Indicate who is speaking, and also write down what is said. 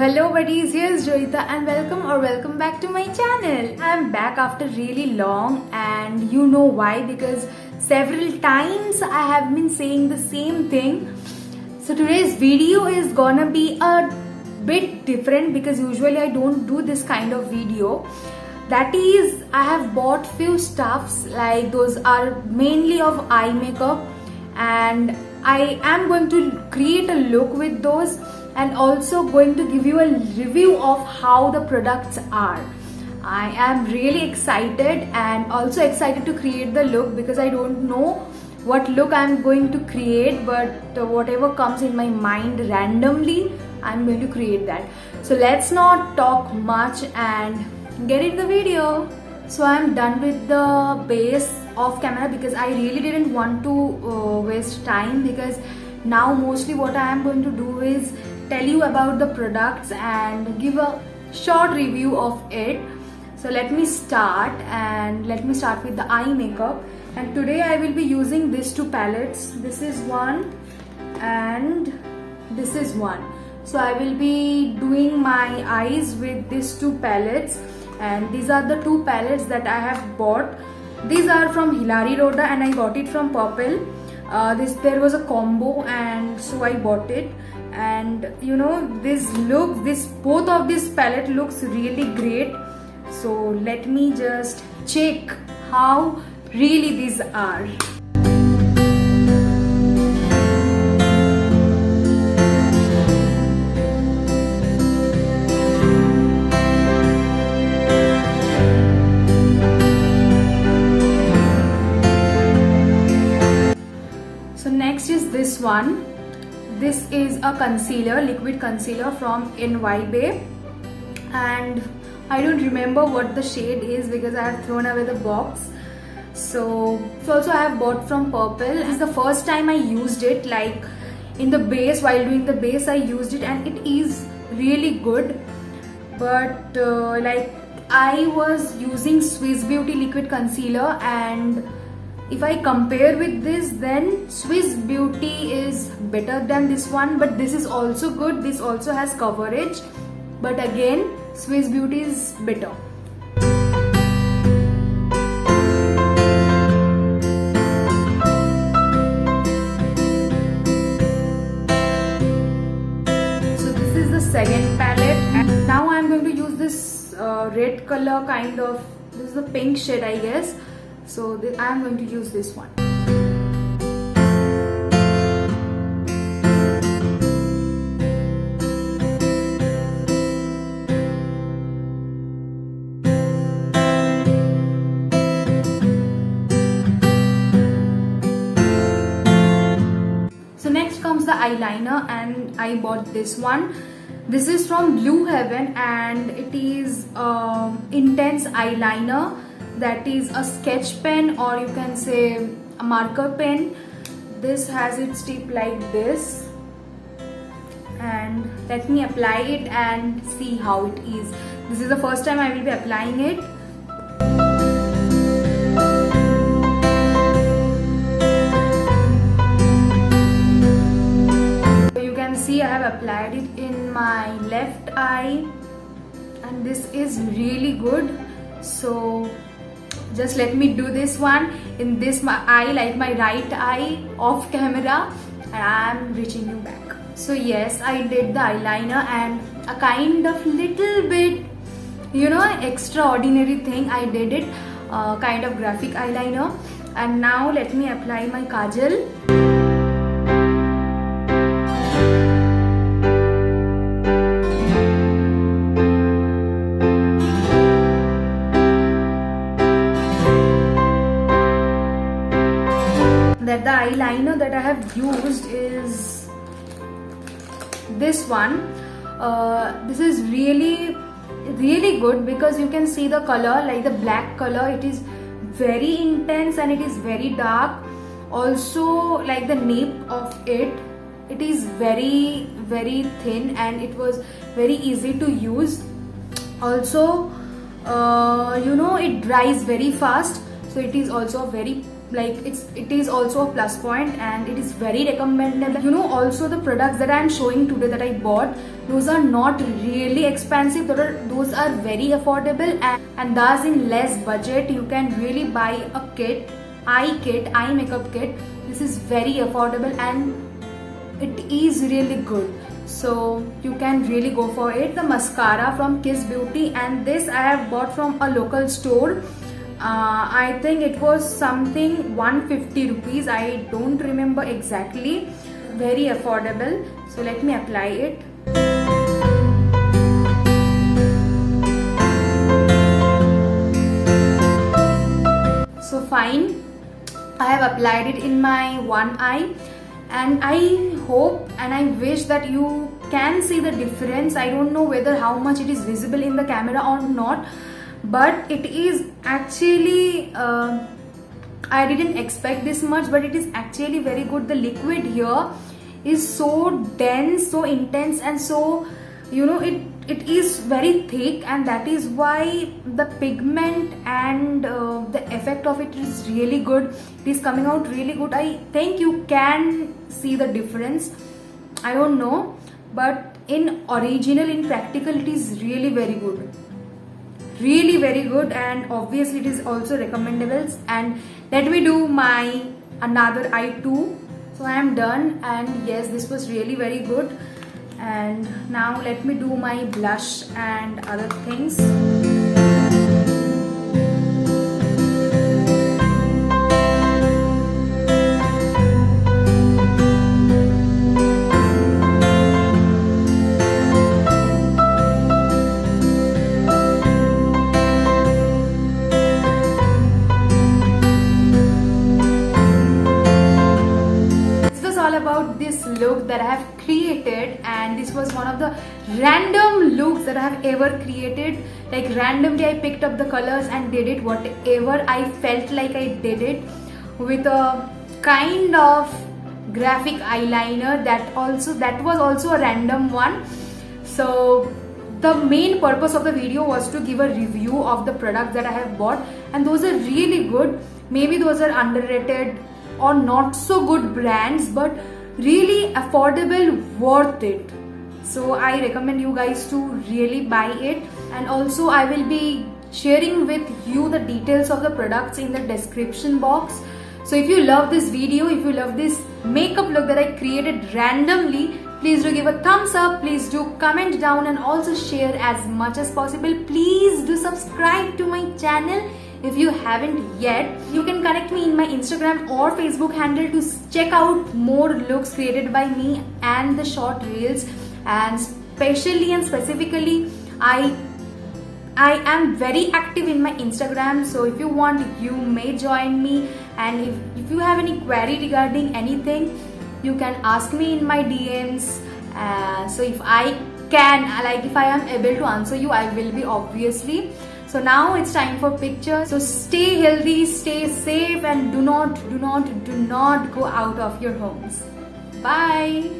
Speaker 1: Hello buddies, here's Joyita and welcome back to my channel. I'm back after really long and you know why, because several times I have been saying the same thing. So today's video is gonna be a bit different because usually I don't do this kind of video. That is, I have bought few stuffs, like those are mainly of eye makeup, and I am going to create a look with those and also going to give you a review of how the products are. I am really excited and also excited to create the look because I don't know what look I'm going to create, but whatever comes in my mind randomly, I'm going to create that. So let's not talk much and get into the video. So I'm done with the base off camera because I really didn't want to waste time, because now mostly what I am going to do is tell you about the products and give a short review of it. So let me start with the eye makeup, and today I will be using these two palettes. This is one and this is one. So I will be doing my eyes with these two palettes, and these are the two palettes that I have bought. These are from Hilary Rhoda and I got it from Purple. There was a combo and so I bought it, and you know, both of this palette looks really great. So let me just check how really these are. So next is this one. This is a concealer, liquid concealer from NY Bae, and I don't remember what the shade is because I have thrown away the box. So also I have bought from Purple. This is the first time I used it, like in the base, while doing the base I used it, and it is really good. But like I was using Swiss Beauty liquid concealer, and if I compare with this, then Swiss Beauty is better than this one, but this is also good. This also has coverage, but again Swiss Beauty is better. So this is the second palette, and now I am going to use this red color kind of. This is the pink shade, I guess. So I am going to use this one. So next comes the eyeliner, and I bought this one. This is from Blue Heaven and it is intense eyeliner. That is a sketch pen, or you can say a marker pen. This has its tip like this, and let me apply it and see how it is. This is the first time I will be applying it. So you can see I have applied it in my left eye, and this is really good. So just let me do this one in this my eye, like my right eye, off camera, and I am reaching you back. So yes, I did the eyeliner, and a kind of little bit, you know, extraordinary thing I did it, kind of graphic eyeliner. And now let me apply my kajal. That the eyeliner that I have used is this one. This is really good because you can see the color, like the black color. It is very intense and it is very dark. Also, like the nape of it is very thin and it was very easy to use. Also, you know, it dries very fast, so it is also a very like it is also a plus point, and it is very recommendable. You know, also the products that I am showing today that I bought, those are not really expensive, those are very affordable, and thus in less budget you can really buy a eye makeup kit. This is very affordable and it is really good, so you can really go for it. The mascara from Kiss Beauty, and this I have bought from a local store. I think it was something 150 rupees, I don't remember exactly. Very affordable, so let me apply it. So fine, I have applied it in my one eye, and I hope and I wish that you can see the difference. I don't know whether how much it is visible in the camera or not, but it is actually I didn't expect this much, but it is actually very good. The liquid here is so dense, so intense, and so, you know, it is very thick, and that is why the pigment and the effect of it is really good. It is coming out really good. I think you can see the difference. I don't know, but in original, in practical, it is really very good. Really very good, and obviously it is also recommendable. And let me do my another eye too. So I am done, and yes, this was really very good. And now let me do my blush and other things. About this look that I have created, and this was one of the random looks that I have ever created. Like randomly I picked up the colors and did it, whatever I felt like I did it, with a kind of graphic eyeliner that was also a random one. So the main purpose of the video was to give a review of the products that I have bought, and those are really good. Maybe those are underrated or not so good brands, but really affordable, worth it. So I recommend you guys to really buy it. And also I will be sharing with you the details of the products in the description box. So if you love this video, if you love this makeup look that I created randomly, please do give a thumbs up, please do comment down, and also share as much as possible. Please do subscribe to my channel if you haven't yet. You can connect me in my Instagram or Facebook handle to check out more looks created by me and the short reels. And especially and specifically, I am very active in my Instagram, so if you want, you may join me. And if you have any query regarding anything, you can ask me in my DMs. So if I am able to answer you, I will be, obviously. So now it's time for pictures. So stay healthy, stay safe, and do not go out of your homes. Bye.